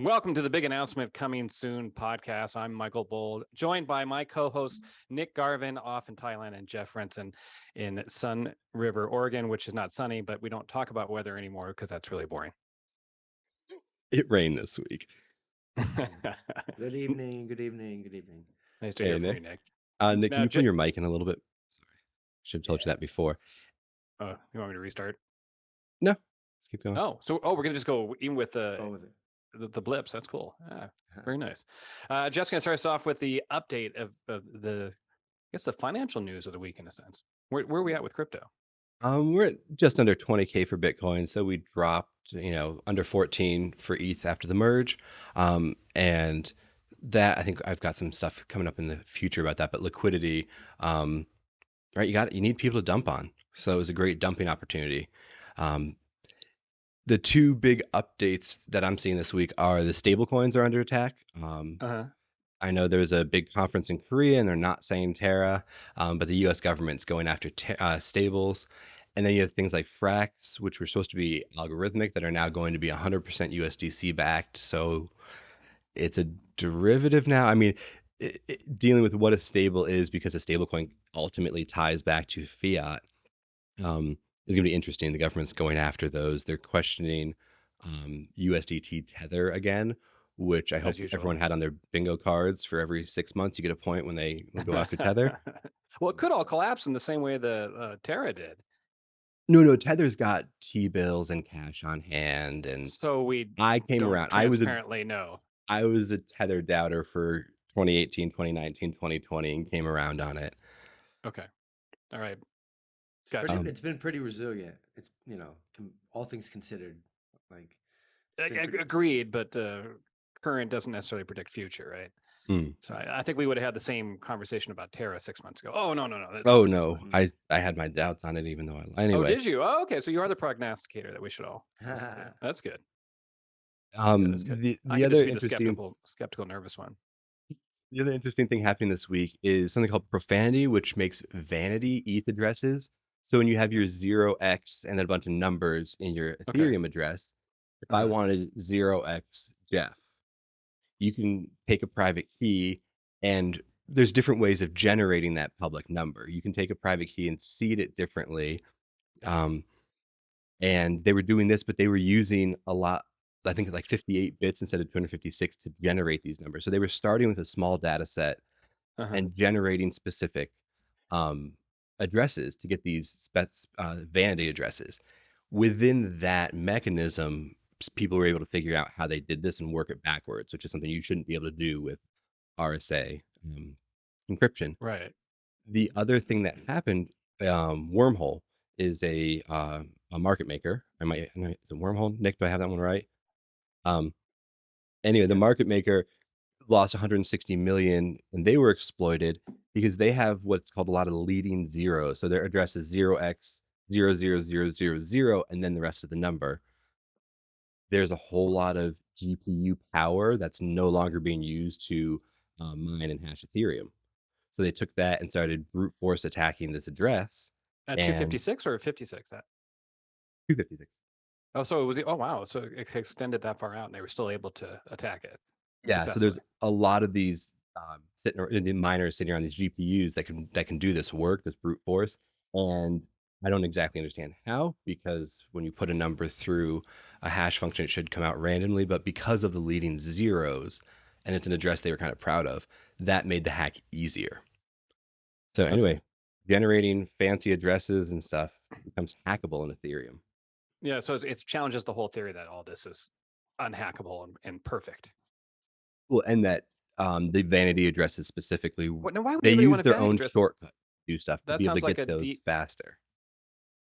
Welcome to the Big Announcement Coming Soon podcast. I'm Michael Bold, joined by my co-host Nick Garvin off in Thailand and Jeff Renson in Sun River, Oregon, which is not sunny, but we don't talk about weather anymore because that's really boring. It rained this week. Good evening, good evening, good evening. Nice to Hey, hear from you, Nick. Nick. Nick, can Now, you pull your mic in a little bit? Sorry. Should have told you that before. you want me to restart? No, let's keep going. We're gonna just go even with Go with it. the blips. That's cool. Very nice. Jeff's gonna start us off with the update of the, I guess, the financial news of the week in a sense. Where are we at with crypto? We're at just under 20K for Bitcoin, so we dropped, under 14 for ETH after the merge. And that I think I've got some stuff coming up in the future about that, but liquidity, right? You need people to dump on. So it was a great dumping opportunity. The two big updates that I'm seeing this week are the stable coins are under attack. I know there's a big conference in Korea and they're not saying Terra, but the US government's going after stables. And then you have things like Frax, which were supposed to be algorithmic, that are now going to be 100% USDC backed. So it's a derivative now. I mean, dealing with what a stable is, because a stable coin ultimately ties back to fiat, is going to be interesting. The government's going after those. They're questioning USDT tether again, which I hope everyone had on their bingo cards. For every 6 months, you get a point when they go after tether. Well, it could all collapse in the same way the Terra did. No, Tether's got T-bills and cash on hand, and so I came around. I was a Tether doubter for 2018, 2019, 2020, and came around on it. Okay, all right. Gotcha. It's been pretty resilient. It's all things considered, like. Agreed, but current doesn't necessarily predict future, right? So I think we would have had the same conversation about Terra 6 months ago. Oh no. No! I had my doubts on it, even though anyway. Oh, did you? Oh, okay. So you are the prognosticator that we should all. That's good. That's good. The other interesting, skeptical, nervous one. The other interesting thing happening this week is something called Profanity, which makes vanity ETH addresses. So when you have your 0x and then a bunch of numbers in your Ethereum address, if I wanted 0x Jeff, you can take a private key, and there's different ways of generating that public number. You can take a private key and seed it differently. And they were doing this, but they were using a lot, I think like 58 bits instead of 256 to generate these numbers. So they were starting with a small data set and generating specific addresses to get these vanity addresses. Within that mechanism, people were able to figure out how they did this and work it backwards, which is something you shouldn't be able to do with RSA encryption. Right. The other thing that happened, Wormhole is a market maker. The Wormhole, Nick, do I have that one right? Anyway, the market maker lost 160 million, and they were exploited because they have what's called a lot of leading zeros. So their address is 0x00000, and then the rest of the number. There's a whole lot of GPU power that's no longer being used to mine and hash Ethereum. So they took that and started brute force attacking this address. At 256 or 56 at? 256. Oh, so it was. Oh, wow. So it extended that far out, and they were still able to attack it. Yeah. So there's a lot of these miners sitting around these GPUs that can do this work, this brute force. And I don't exactly understand how, because when you put a number through a hash function, it should come out randomly. But because of the leading zeros, and it's an address they were kind of proud of, that made the hack easier. So anyway, generating fancy addresses and stuff becomes hackable in Ethereum. Yeah, so it challenges the whole theory that all this is unhackable and perfect. Well, and that the vanity addresses specifically, they use their own shortcut to do stuff to be able to get those faster.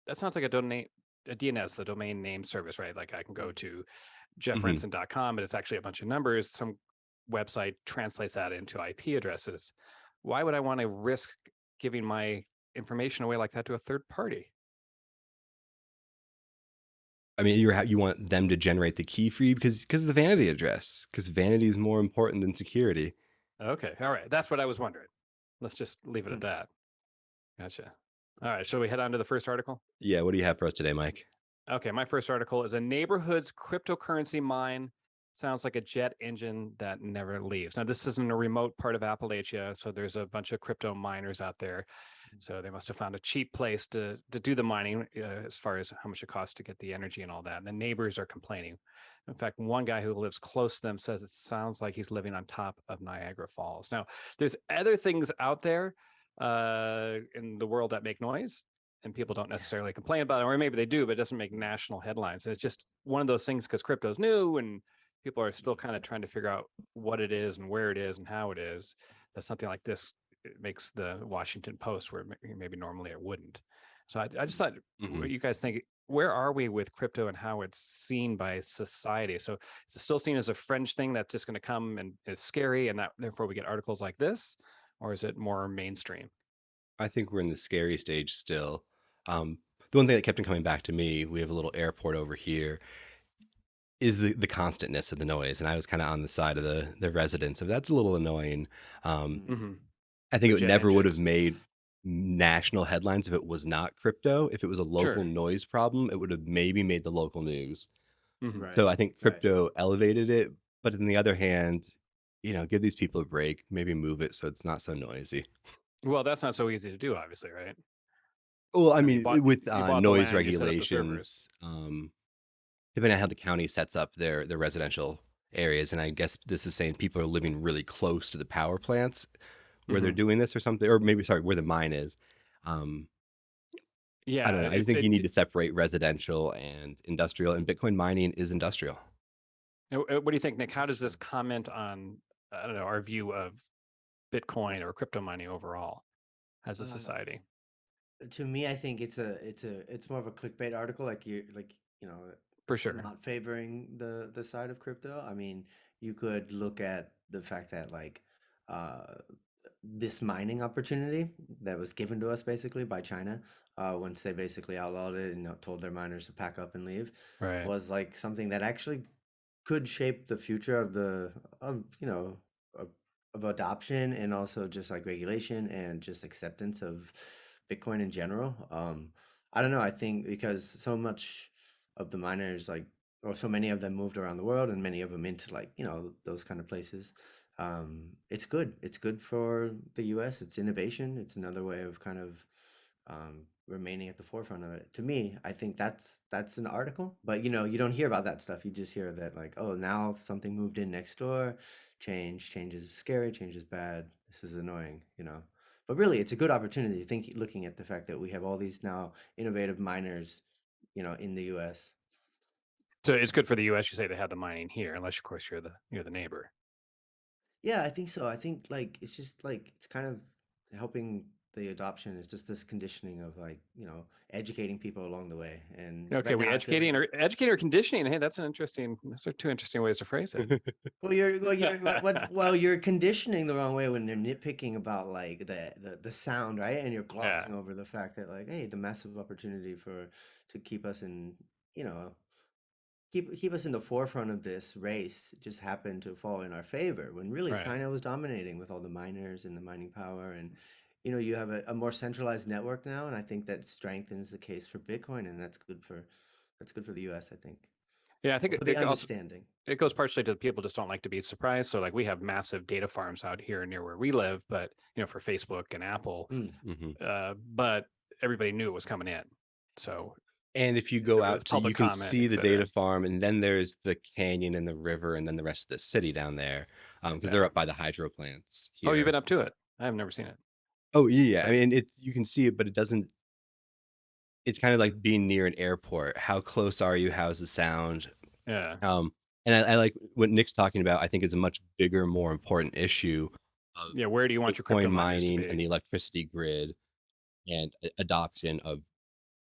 That sounds like a DNS, the domain name service, right? Like I can go to jeffrenson.com, but it's actually a bunch of numbers. Some website translates that into IP addresses. Why would I want to risk giving my information away like that to a third party? I mean, you want them to generate the key for you because of the vanity address, because vanity is more important than security. Okay, all right, that's what I was wondering. Let's just leave it at that. Gotcha. All right, shall we head on to the first article? Yeah, what do you have for us today, Mike? Okay, my first article is a neighborhood's cryptocurrency mine sounds like a jet engine that never leaves. Now, this isn't a remote part of Appalachia, so there's a bunch of crypto miners out there. So they must have found a cheap place to do the mining as far as how much it costs to get the energy and all that. And the neighbors are complaining. In fact, one guy who lives close to them says it sounds like he's living on top of Niagara Falls. Now, there's other things out there in the world that make noise, and people don't necessarily complain about it, or maybe they do, but it doesn't make national headlines. And it's just one of those things because crypto's new and people are still kind of trying to figure out what it is and where it is and how it is. That something like this makes the Washington Post, where maybe normally it wouldn't. So I just thought, what you guys think? Where are we with crypto and how it's seen by society? So is it still seen as a fringe thing that's just going to come and is scary, and that therefore we get articles like this, or is it more mainstream? I think we're in the scary stage still. The one thing that kept on coming back to me, we have a little airport over here, is the constantness of the noise. And I was kind of on the side of the residents of that's a little annoying. I think it never would have made national headlines if it was not crypto. If it was a local noise problem, it would have maybe made the local news. So I think crypto elevated it. But on the other hand, give these people a break, maybe move it so it's not so noisy. Well, that's not so easy to do, obviously, right? Well, I mean, with noise regulations, depending on how the county sets up their residential areas, and I guess this is saying people are living really close to the power plants where they're doing this or something, or maybe, sorry, where the mine is. Yeah, I don't know. I think you need to separate residential and industrial, and Bitcoin mining is industrial. What do you think, Nick? How does this comment on, I don't know, our view of Bitcoin or crypto mining overall as a society? To me, I think it's more of a clickbait article, for sure, not favoring the side of crypto. I mean, you could look at the fact that this mining opportunity that was given to us basically by China, once they basically outlawed it and told their miners to pack up and leave, was like something that actually could shape the future of adoption and also just like regulation and just acceptance of Bitcoin in general. I don't know. I think because so much of the miners or so many of them moved around the world and many of them into those kind of places. It's good. It's good for the U.S. It's innovation. It's another way of kind of remaining at the forefront of it. To me, I think that's an article, but you don't hear about that stuff. You just hear that oh, now something moved in next door. Change is scary. Change is bad. This is annoying. But really, it's a good opportunity. Looking at the fact that we have all these now innovative miners, in the U.S. So it's good for the U.S. You say, to have the mining here, unless of course you're the neighbor. Yeah, I think so. I think it's just it's kind of helping the adoption. It's just this conditioning of educating people along the way. And okay, we educating or conditioning. Hey, those are two interesting ways to phrase it. you're conditioning the wrong way when you're nitpicking about the sound, right? And you're glossing over the fact that hey, the massive opportunity to keep us in keep us in the forefront of this race just happened to fall in our favor when really China was dominating with all the miners and the mining power. And you have a more centralized network now, and I think that strengthens the case for Bitcoin, and that's good for the US, I think. Yeah, I think it goes partially to people just don't like to be surprised. So we have massive data farms out here near where we live, but for Facebook and Apple, but everybody knew it was coming in. So and if you go out you can see the data farm, and then there's the canyon and the river, and then the rest of the city down there, because they're up by the hydro plants here. Oh, you've been up to it? I've never seen it. Oh yeah, I mean you can see it, but it doesn't. It's kind of like being near an airport. How close are you? How's the sound? Yeah. And I like what Nick's talking about. I think is a much bigger, more important issue. Where do you want your crypto mining and the electricity grid, and adoption of,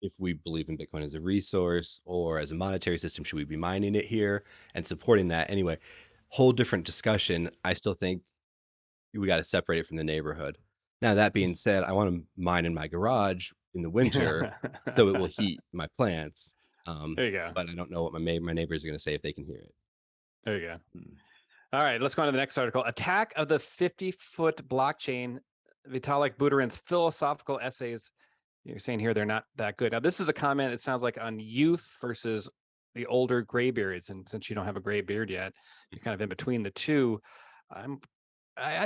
if we believe in Bitcoin as a resource or as a monetary system, should we be mining it here and supporting that? Anyway, whole different discussion. I still think we got to separate it from the neighborhood. Now, that being said, I want to mine in my garage in the winter so it will heat my plants. There you go. But I don't know what my neighbors are going to say if they can hear it. There you go. All right, let's go on to the next article. Attack of the 50-foot blockchain. Vitalik Buterin's philosophical essays. You're saying here they're not that good. Now, this is a comment, it sounds like, on youth versus the older graybeards, and since you don't have a gray beard yet, you're kind of in between the two. I'm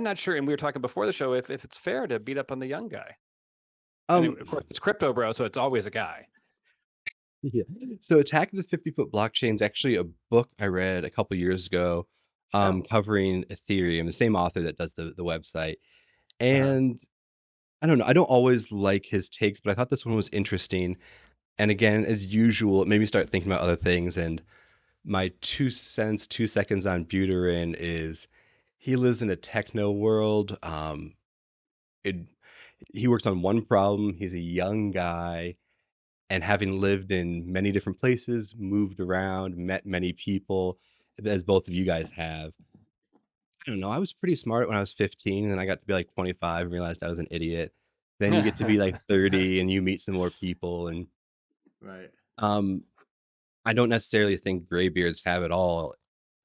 not sure, and we were talking before the show if it's fair to beat up on the young guy. And Um, of course, it's crypto, bro, so it's always a guy. yeah. So Attack of the 50-Foot Blockchain is actually a book I read a couple years ago, Oh, covering Ethereum, the same author that does the website. uh-huh. And I don't know, I don't always like his takes, but I thought this one was interesting. And again, as usual, it made me start thinking about other things. And my 2 cents, 2 seconds on Buterin is he lives in a techno world. It, he works on one problem. He's a young guy, and having lived in many different places, moved around, met many people, as both of you guys have. I don't know. I was pretty smart when I was 15, and then I got to be like 25 and realized I was an idiot. Then you get to be like 30, and you meet some more people, and Right. um, I don't necessarily think graybeards have it all,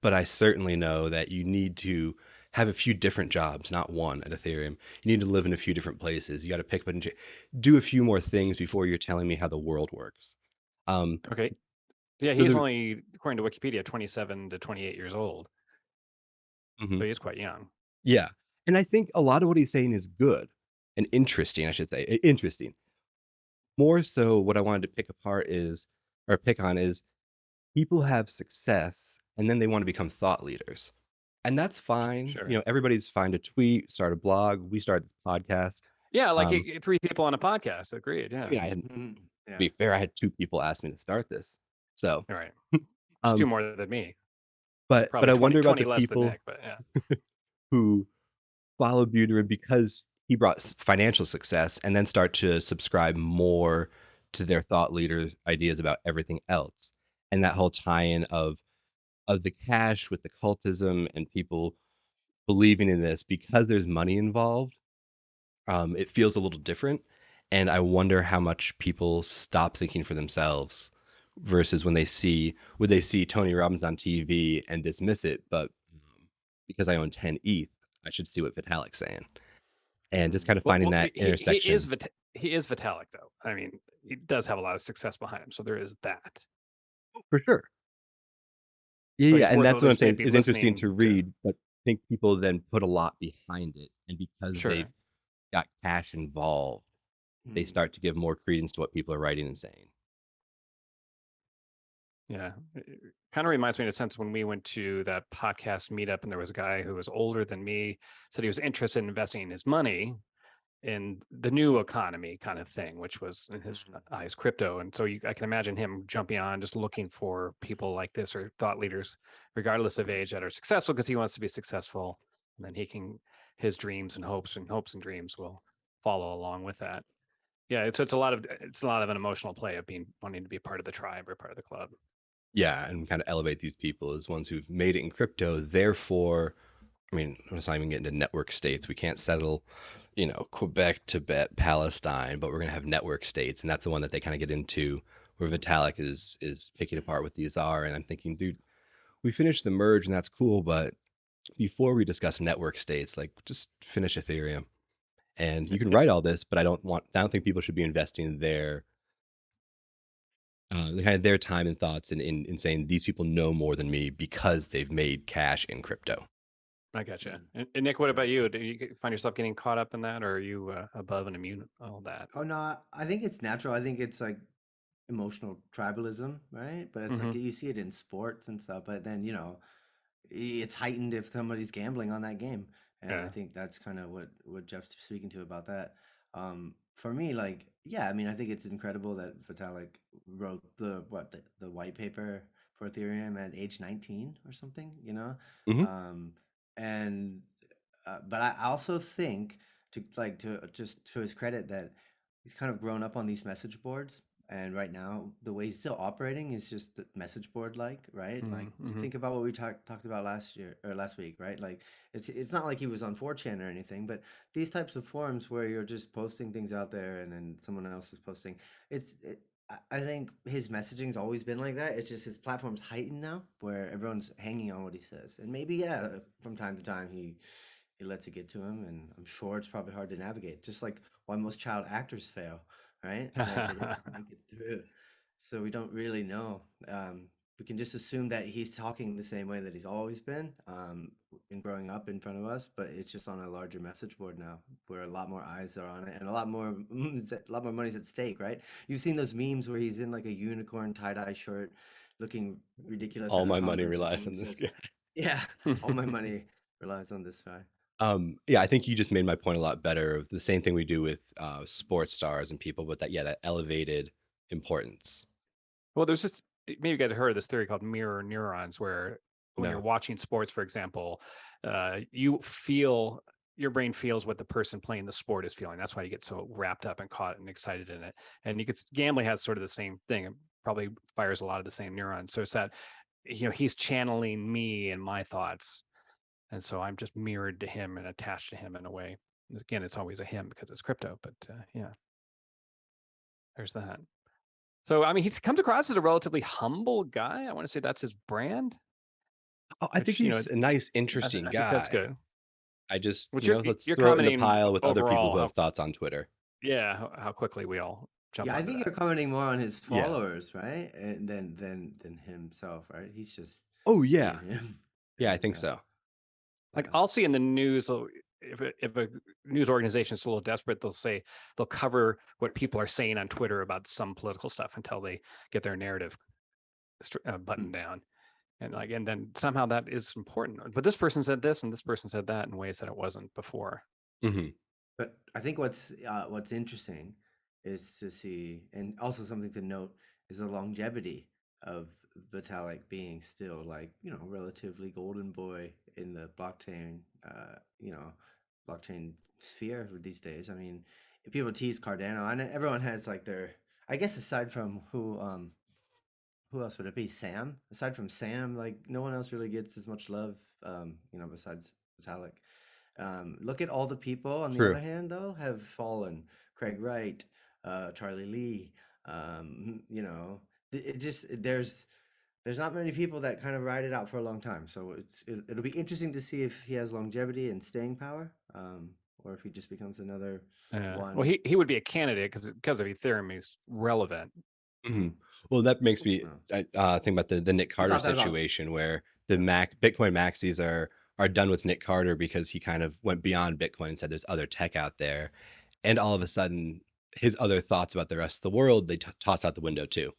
but I certainly know that you need to have a few different jobs, not one at Ethereum. You need to live in a few different places. You got to pick up and do a few more things before you're telling me how the world works. Um, Okay. Yeah, so he's the only, according to Wikipedia, 27 to 28 years old, so mhm, he's quite young. yeah, and I think a lot of what he's saying is good and interesting. I should say interesting. More so, what I wanted to pick apart is, or pick on is, people have success and then they want to become thought leaders. And that's fine. Sure. Everybody's fine to tweet, start a blog. We started the podcast. Yeah, like Um, three people on a podcast. Agreed. I Yeah. mean, I had, to Mhm. Yeah. be fair, I had two people ask me to start this. So, All right. It's two um, more than me. but Probably I 20, wonder about 20 the less than people Nick, but yeah. who follow Buterin because he brought financial success and then start to subscribe more to their thought leaders' ideas about everything else. And that whole tie-in of the cash with the cultism and people believing in this because there's money involved, it feels a little different. And I wonder how much people stop thinking for themselves versus when would they see Tony Robbins on TV and dismiss it, but because I own 10 ETH, I should see what Vitalik's saying. And just kind of Well, finding that intersection. he is Vitalik though. I mean, he does have a lot of success behind him, so there is that. For sure. Yeah, So yeah, he's and worth that's at what I'm least saying maybe is interesting listening to to. read, but I think people then put a lot behind it, and because they've Sure. got cash involved, they Mm. start to give more credence to what people are writing and saying. Yeah. It kind of reminds me in a sense when we went to that podcast meetup and there was a guy who was older than me, said he was interested in investing his money in the new economy kind of thing, which was in his Mm. eyes crypto. And so I can imagine him jumping on, just looking for people like this or thought leaders, regardless of age, that are successful because he wants to be successful. And then his dreams and hopes and dreams will follow along with that. Yeah, it's a lot of an emotional play of wanting to be part of the tribe or part of the club. Yeah, and kind of elevate these people as ones who've made it in crypto. Therefore, I mean, let's not even get into network states. We can't settle, Quebec, Tibet, Palestine, but we're gonna have network states, and that's the one that they kind of get into, where Vitalik is picking apart what these are. And I'm thinking, dude, we finished the merge, and that's cool, but before we discuss network states, like just finish Ethereum. And you can write all this, but I don't think people should be investing their time and thoughts in saying these people know more than me because they've made cash in crypto. I gotcha. Mm. And Nick, what Yeah. about you? Do you find yourself getting caught up in that, or are you above and immune to all that? Oh no, I think it's natural. I think it's like emotional tribalism, right? But it's like Hmm. you see it in sports and stuff, but then, it's heightened if somebody's gambling on that game. And I Yeah. think that's kind of what Jeff's speaking to about that. For me, like, yeah, I mean, I think it's incredible that Vitalik wrote the white paper for Ethereum at age 19 or something, you know? Hmm. Um, and but I also think to just to his credit that he's kind of grown up on these message boards, and right now the way he's still operating is just the message board like, right? Like Mm-hmm. think about what we talked about last year or last week, right? Like it's not like he was on 4chan or anything, but these types of forums where you're just posting things out there and then someone else is posting, I think his messaging's always been like that. It's just his platform's heightened now, where everyone's hanging on what he says, and maybe yeah, from time to time he lets it get to him, and I'm sure it's probably hard to navigate, just like why most child actors fail, right? Like they don't make it through. So we don't really know. we can just assume that he's talking the same way that he's always been, in growing up in front of us, but it's just on a larger message board now, where a lot more eyes are on it and a lot more money's at stake, right? You've seen those memes where he's in like a unicorn tie-dye shirt, looking ridiculous All at a my money conference, and relies someone on this says, guy. "Yeah, all my money relies on this guy." Yeah, I think you just made my point a lot better of the same thing we do with sports stars and people, but that elevated importance. Well, there's just maybe you guys have heard of this theory called mirror neurons, where when you're No. watching sports, for example, you feel your brain feels what the person playing the sport is feeling. That's why you get so wrapped up and caught and excited in it. And you could gambling has sort of the same thing. It probably fires a lot of the same neurons. So it's that he's channeling me and my thoughts, and so I'm just mirrored to him and attached to him in a way. Again, it's always a him because it's crypto, but yeah, there's that. So I mean, he comes across as a relatively humble guy. I want to say that's his brand, Oh, I think which he's a nice, interesting I think that's guy. good. I just, Which let's you're throw it in the commenting pile with other people overall who how have thoughts on Twitter. yeah how quickly we all jump Yeah, I onto think that. you're commenting more on his Yeah. followers, right? And than himself, right? He's just Oh, being yeah. him. Yeah, I And think so. Like yeah. I'll see in the news if a news organization is a little desperate, they'll cover what people are saying on Twitter about some political stuff until they get their narrative buttoned down. And then somehow that is important. But this person said this and this person said that in ways that it wasn't before. Hmm. But I think what's interesting is to see, and also something to note, is the longevity of Vitalik being still like, relatively golden boy in the blockchain, blockchain sphere these days. I mean, if people tease Cardano, and everyone has like their, I guess aside from who else would it be? Sam? Aside from Sam, like no one else really gets as much love, besides Vitalik. Look at all the people, on the True. other hand, though, have fallen. Craig Wright, Charlie Lee, it just there's not many people that kind of ride it out for a long time. So it'll be interesting to see if he has longevity and staying power, or if he just becomes another Well, one. he would be a candidate because of Ethereum, he's relevant. Hmm. Well, that makes me No. think about the Nick You Carter thought that about, situation where the yeah. Bitcoin maxis are done with Nick Carter because he kind of went beyond Bitcoin and said there's other tech out there, and all of a sudden his other thoughts about the rest of the world they toss out the window too.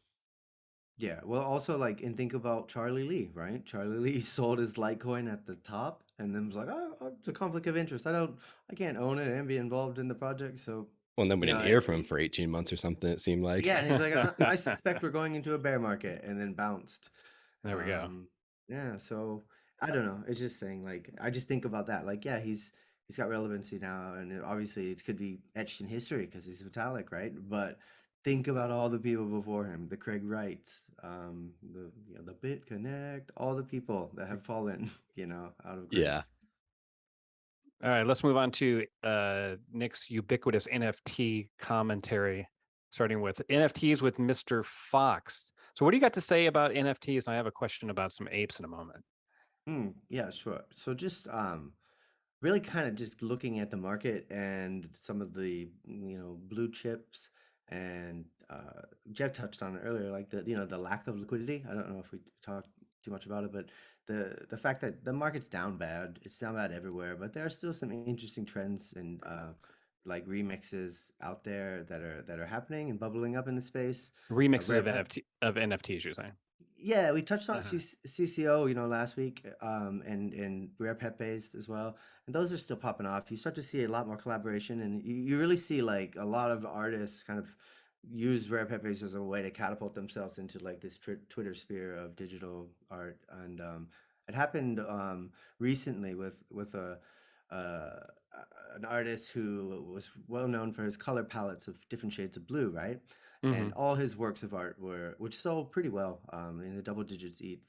Yeah, well, also like, and think about Charlie Lee, right? Charlie Lee sold his Litecoin at the top, and then was like, "Oh, it's a conflict of interest. I can't own it and be involved in the project." So, Well, and then we you know, didn't hear from him for 18 months or something. It seemed like. yeah, and he's like, I suspect we're going into a bear market," and then bounced. There we go. Um, yeah, so I don't know. It's just saying, like, I just think about that. Like, yeah, he's got relevancy now, and obviously it could be etched in history because he's Vitalik, right? But think about all the people before him, the Craig Wrights, the BitConnect, all the people that have fallen, out of Yeah. grace. All right, let's move on to Nick's ubiquitous NFT commentary, starting with NFTs with Mr. Fox. So what do you got to say about NFTs? And I have a question about some apes in a moment. Yeah, sure. So just really kind of just looking at the market and some of the blue chips, and Jeff touched on it earlier, like the lack of liquidity. I don't know if we talked too much about it, but the fact that the market's down bad, it's down bad everywhere, but there are still some interesting trends and like remixes out there that are happening and bubbling up in the space. Remixes Rare of Pep NFTs, you're saying? Yeah, we touched on Uh-huh. CCO, last week, and Rare Pepes as well, and those are still popping off. You start to see a lot more collaboration, and you really see like a lot of artists kind of use Rare Pepes as a way to catapult themselves into like this Twitter sphere of digital art, and it happened recently with uh, an artist who was well known for his color palettes of different shades of blue, right? Mm-hmm. And all his works of art which sold pretty well, in the double digits each.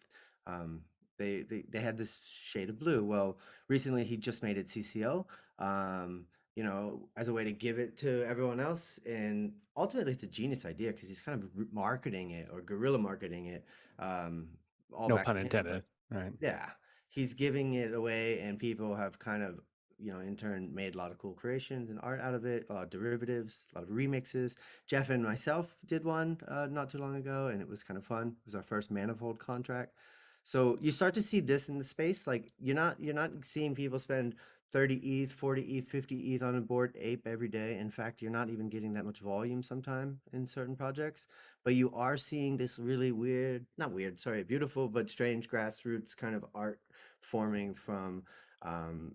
Um, they had this shade of blue. Well, recently he just made it CCO, as a way to give it to everyone else. And ultimately, it's a genius idea because he's kind of marketing it, or guerrilla marketing it, all No back pun to him. But intended, right? yeah, he's giving it away, and people have kind of in turn made a lot of cool creations and art out of it, a lot of derivatives, a lot of remixes. Jeff and myself did one not too long ago, and it was kind of fun. It was our first Manifold contract. So you start to see this in the space. Like you're not seeing people spend 30 ETH, 40 ETH, 50 ETH on a board ape every day. In fact, you're not even getting that much volume sometime in certain projects. But you are seeing this really weird, not weird, sorry, beautiful but strange grassroots kind of art forming from um,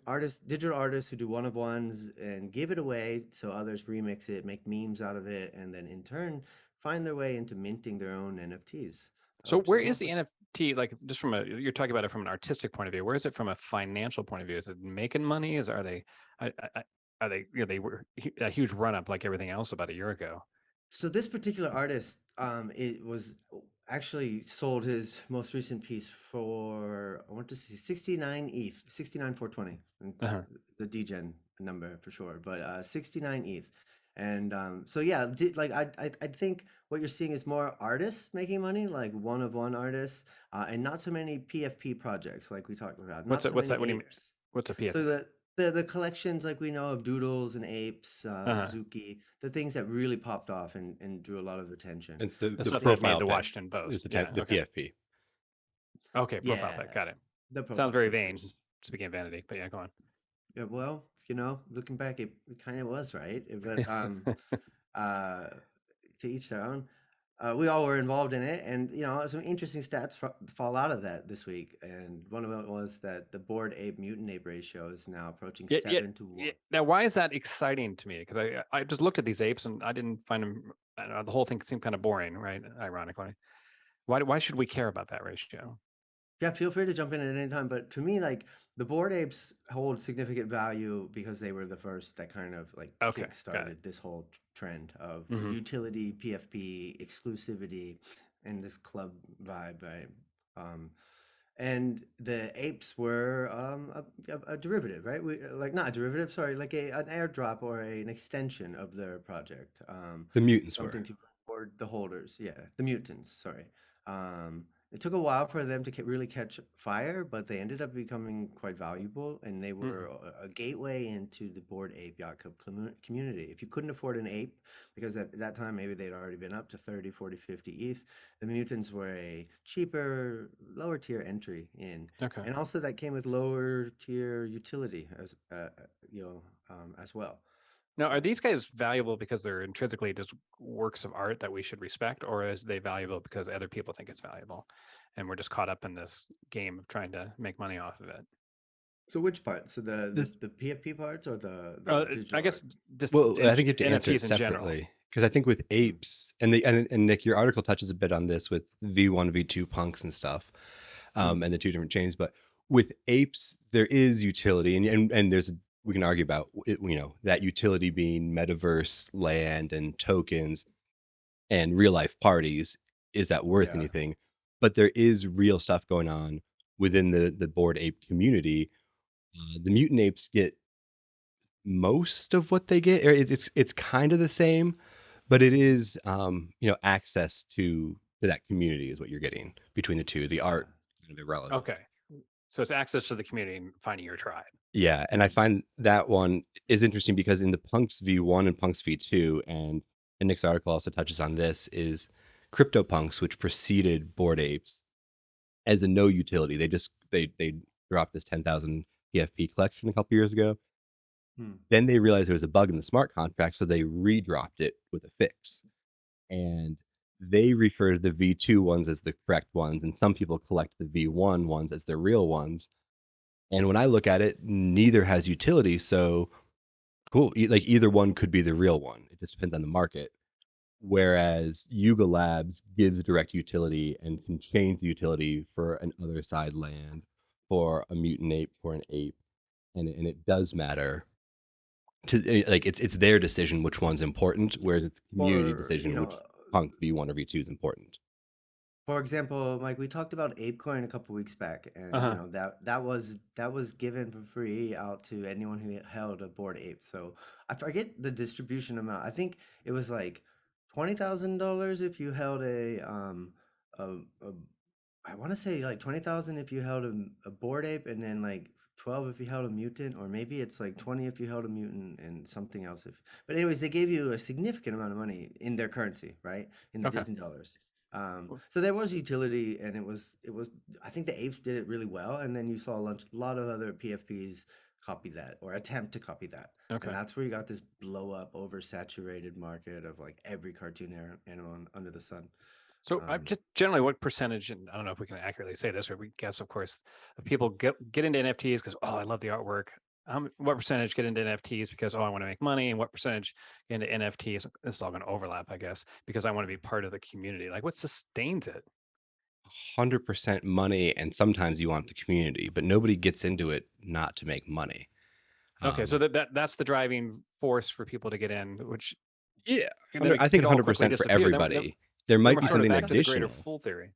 artists, digital artists who do one of ones and give it away so others remix it, make memes out of it, and then in turn find their way into minting their own NFTs, So which is where a lot is of the fun. NFT, like just from a, you're talking about it from an artistic point of view. Where is it from a financial point of view? Is it making money? Are they, are they, they were a huge run up like everything else about a year ago. So this particular artist, it was actually sold his most recent piece for I want to say 69 ETH, 69 420. It's Uh-huh. the DGen number for sure, but 69 ETH. And so yeah, like I think what you're seeing is more artists making money, like one of one artists, and not so many PFP projects like we talked about, What's not it? so What's many that? What do you mean? apes. What's a So PFP? the collections like we know of doodles and apes, Uh-huh. Zuki, the things that really popped off and drew a lot of attention. It's the The the stuff that made profile the pic Washington is Post. the Yeah. the Okay. PFP. Okay. Profile Yeah, pic. Got it. the Sounds profile very vain. pictures. Speaking of vanity, but yeah, go Yeah, well, looking back, it kind of was right, but uh, to each their own. We all were involved in it, and some interesting stats fall out of that this week. And one of them was that the bored ape mutant ape ratio is now approaching Yeah, yeah, 7 to yeah. 1. Now, why is that exciting to me? Because I just looked at these apes and I didn't find them. I don't know, the whole thing seemed kind of boring, right? Ironically, why should we care about that ratio? Yeah, feel free to jump in at any time. But to me, like the bored apes hold significant value because they were the first that kind of like Okay, got it. kick-started this whole trend of Hmm. utility, PFP, exclusivity, and this club vibe, right? Um, and the apes were a derivative, right? Like not a derivative, sorry, like an airdrop or an extension of their project. The mutants were. Something to reward the holders. Yeah, the mutants. Sorry. Um, it took a while for them to really catch fire, but they ended up becoming quite valuable, and they were Hmm. a gateway into the Bored Ape Yacht Club community. If you couldn't afford an ape, because at that time maybe they'd already been up to 30, 40, 50 ETH, the mutants were a cheaper, lower tier entry in, Okay. and also that came with lower tier utility as well. Now, are these guys valuable because they're intrinsically just works of art that we should respect, or is they valuable because other people think it's valuable, and we're just caught up in this game of trying to make money off of it? So which part? So This the PFP parts or the I digital art? guess just Well, I think you have to answer it NFTs in general. separately because I think with Hmm. apes and Nick, your article touches a bit on this with V1, V2 punks and stuff, Hmm. and the two different chains. But with apes, there is utility, and there's we can argue about it, that utility being metaverse land and tokens and real life parties. Is that worth Yeah. anything? But there is real stuff going on within the board ape community. The mutant apes get most of what they get. Or it's kind of the same, but it is access to that community is what you're getting between the two. The Yeah. art kind of irrelevant. Okay, so it's access to the community and finding your tribe. Yeah, and I find that one is interesting because in the Punks V1 and Punks V2, and Nick's article also touches on this, is CryptoPunks, which preceded Bored Apes as a no utility. They dropped this 10,000 PFP collection a couple years ago. Hmm. Then they realized there was a bug in the smart contract, so they redropped it with a fix. And they refer to the V2 ones as the correct ones, and some people collect the V1 ones as the real ones. And when I look at it, neither has utility, so cool. Like either one could be the real one. It just depends on the market. Whereas Yuga Labs gives direct utility and can change the utility for an other side land, for a mutant ape, for an ape, and it does matter to like it's their decision which one's important, whereas it's community Or, decision which punk V1 or V2 is important. for example, Mike, we talked about ApeCoin a couple weeks back, Uh and huh. that was given for free out to anyone who held a board ape. So I forget the distribution amount. I think it was like $20,000 if you held a I want to say like 20,000 if you held a board ape, and then like 12 if you held a mutant, or maybe it's like 20 if you held a mutant and something else if. But anyways, they gave you a significant amount of money in their currency, right? In the Okay. Disney dollars. So there was utility, and it was. I think the apes did it really well, and then you saw a lot of other PFPs copy that or attempt to copy that, and Okay. that's where you got this blow up, oversaturated market of like every cartoon animal under the sun. So Um, just generally, what percentage, and I don't know if we can accurately say this, or we guess, of course, of people get into NFTs because, oh, I love the artwork. What percentage get into NFTs because, oh, I want to make money, and what percentage get into NFTs? This is all going to overlap, I guess, because I want to be part of the community. Like, what sustains it? 100% money, and sometimes you want the community, but nobody gets into it not to make money. Okay, so that's the driving force for people to get in, which Yeah, then it I think could all quickly 100% for disappear. Then everybody. There might we're be sort of something back to the greater additional. fool theory.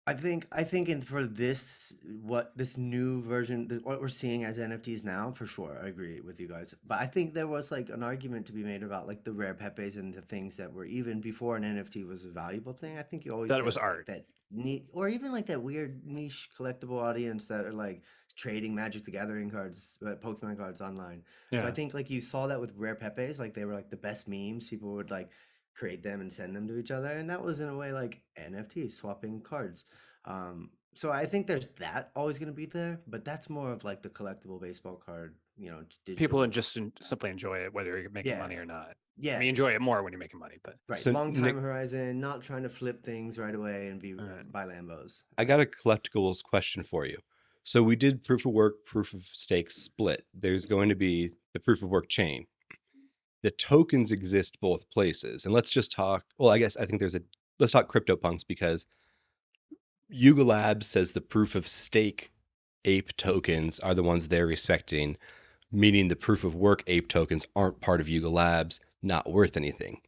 I think in for this new version, what we're seeing as NFTs now, for sure, I agree with you guys. But I think there was like an argument to be made about like the rare pepes and the things that were even before an NFT was a valuable thing. I think you always That it get was like art. that neat, or even like that weird niche collectible audience that are like trading Magic the Gathering cards, Pokemon cards online. So I Yeah. think like you saw that with rare pepes, like they were like the best memes. People would like create them and send them to each other, and that was in a way like NFTs, swapping cards. So I think there's that always going to be there, but that's more of like the collectible baseball card, People digital. just simply enjoy it, whether you're making Yeah, money or not. I yeah, mean, enjoy it more when you're making money, but right. So Long time Nick, horizon, not trying to flip things right away and be all right. buy Lambos. I got a collectibles question for you. So we did proof of work, proof of stake split. There's going to be the proof of work chain. The tokens exist both places. And let's just talk, well, I think let's talk CryptoPunks because Yuga Labs says the proof of stake ape tokens are the ones they're respecting, meaning the proof of work ape tokens aren't part of Yuga Labs, not worth anything.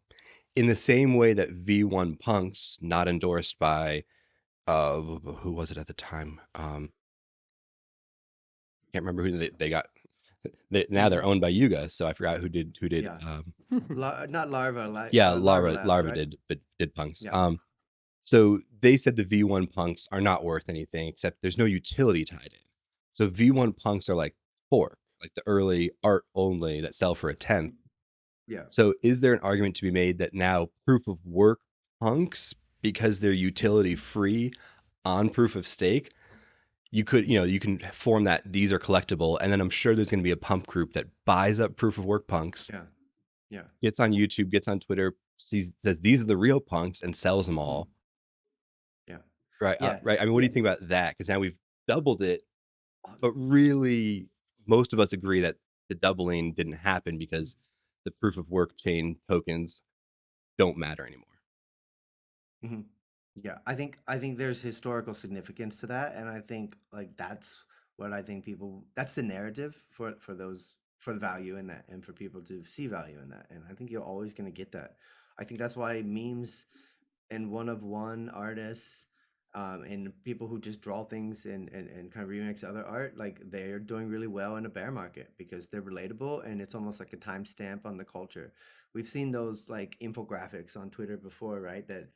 In the same way that V1 Punks, not endorsed by who was it at the time? Can't remember who they got. Now they're Hmm. owned by Yuga, so I forgot who did. Yeah, not Larva, like Yeah, Larva Labs, Larva right? did Punks. Yeah, So they said the V1 Punks are not worth anything except there's no utility tied in. So V1 Punks are like fork, like the early art only that sell for a tenth. yeah. So is there an argument to be made that now proof of work punks, because they're utility free on proof of stake, you can form that these are collectible, and then I'm sure there's going to be a pump group that buys up proof of work punks, Yeah, yeah. gets on YouTube, gets on Twitter, says these are the real punks, and sells them Hmm. all. Yeah, Right, yeah, right. I mean, what do yeah. you think about that? Because now we've doubled it, but really, most of us agree that the doubling didn't happen because the proof of work chain tokens don't matter anymore. Hmm. Yeah, I think there's historical significance to that, and I think like that's what I think people that's the narrative for those for the value in that and for people to see value in that. And I think you're always going to get that. I think that's why memes and one of one artists and people who just draw things and kind of remix other art, like they're doing really well in a bear market because they're relatable and it's almost like a timestamp on the culture. We've seen those like infographics on Twitter before, right? That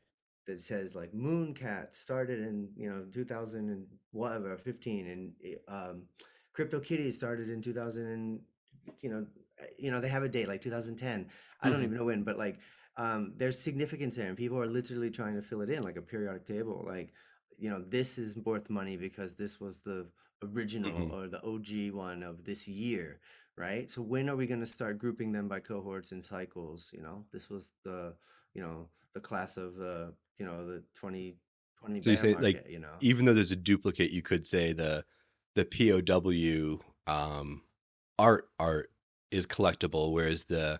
says like Mooncat started in 2000 and whatever 15, and Crypto Kitty started in 2000, and they have a date like 2010. I don't Hmm. even know when, but like there's significance there, and people are literally trying to fill it in like a periodic table. Like, this is worth money because this was the original Hmm. or the OG one of this year, right? So when are we going to start grouping them by cohorts and cycles? This was the class of the 2020 So you bear say like market. even though there's a duplicate, you could say the POW art is collectible, whereas the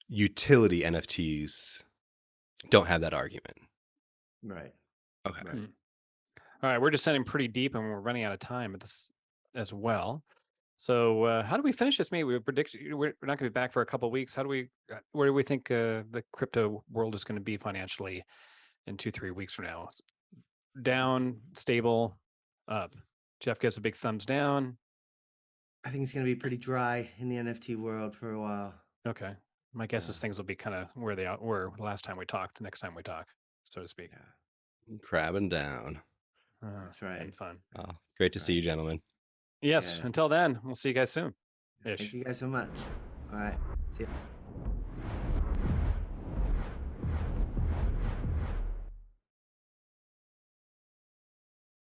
utility NFTs don't have that argument. Right, Okay. right. Hmm. All right, we're descending pretty deep, and we're running out of time at this as well. So how do we finish this? Maybe we predict we're not going to be back for a couple of weeks. How do we? Where do we think the crypto world is going to be financially in 2-3 weeks from now? Down, stable, up. Jeff gets a big thumbs down. I think it's going to be pretty dry in the NFT world for a while. Okay. My guess Yeah, is things will be kind of where they were last time we talked, next time we talk, so to speak. yeah. Crabbing down. That's right. And fun. Great to That's see right. you, gentlemen. Yes. Yeah. Until then, we'll see you guys soon. Thank you guys so much. All right. See ya.